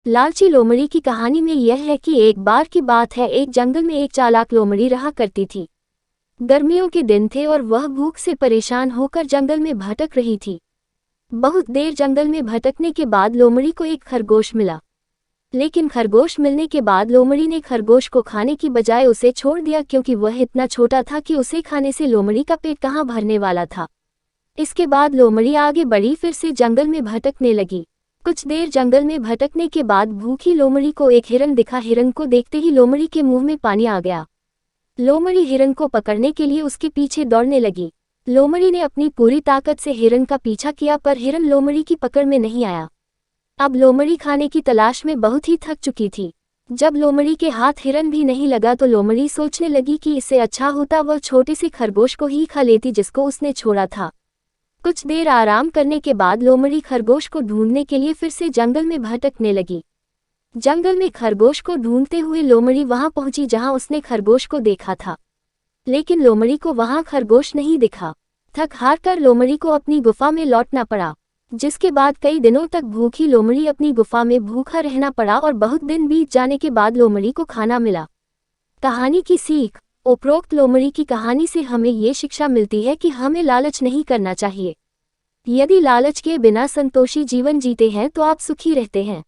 लालची लोमड़ी की कहानी में यह है कि एक बार की बात है, एक जंगल में एक चालाक लोमड़ी रहा करती थी। गर्मियों के दिन थे और वह भूख से परेशान होकर जंगल में भटक रही थी। बहुत देर जंगल में भटकने के बाद लोमड़ी को एक खरगोश मिला, लेकिन खरगोश मिलने के बाद लोमड़ी ने खरगोश को खाने की बजाय उसे छोड़ दिया, क्योंकि वह इतना छोटा था कि उसे खाने से लोमड़ी का पेट कहाँ भरने वाला था। इसके बाद लोमड़ी आगे बढ़ी, फिर से जंगल में भटकने लगी। कुछ देर जंगल में भटकने के बाद भूखी लोमड़ी को एक हिरन दिखा। हिरन को देखते ही लोमड़ी के मुंह में पानी आ गया। लोमड़ी हिरन को पकड़ने के लिए उसके पीछे दौड़ने लगी। लोमड़ी ने अपनी पूरी ताकत से हिरन का पीछा किया, पर हिरन लोमड़ी की पकड़ में नहीं आया। अब लोमड़ी खाने की तलाश में बहुत ही थक चुकी थी। जब लोमड़ी के हाथ हिरन भी नहीं लगा तो लोमड़ी सोचने लगी कि इससे अच्छा होता वह छोटे से खरगोश को ही खा लेती जिसको उसने छोड़ा था। कुछ देर आराम करने के बाद लोमड़ी खरगोश को ढूंढने के लिए फिर से जंगल में भटकने लगी। जंगल में खरगोश को ढूंढते हुए लोमड़ी वहां पहुंची जहां उसने खरगोश को देखा था, लेकिन लोमड़ी को वहां खरगोश नहीं दिखा। थक हार कर लोमड़ी को अपनी गुफा में लौटना पड़ा, जिसके बाद कई दिनों तक भूखी लोमड़ी अपनी गुफा में भूखा रहना पड़ा और बहुत दिन बीत जाने के बाद लोमड़ी को खाना मिला। कहानी की सीख। उपरोक्त लोमड़ी की कहानी से हमें ये शिक्षा मिलती है कि हमें लालच नहीं करना चाहिए। यदि लालच के बिना संतोषी जीवन जीते हैं तो आप सुखी रहते हैं।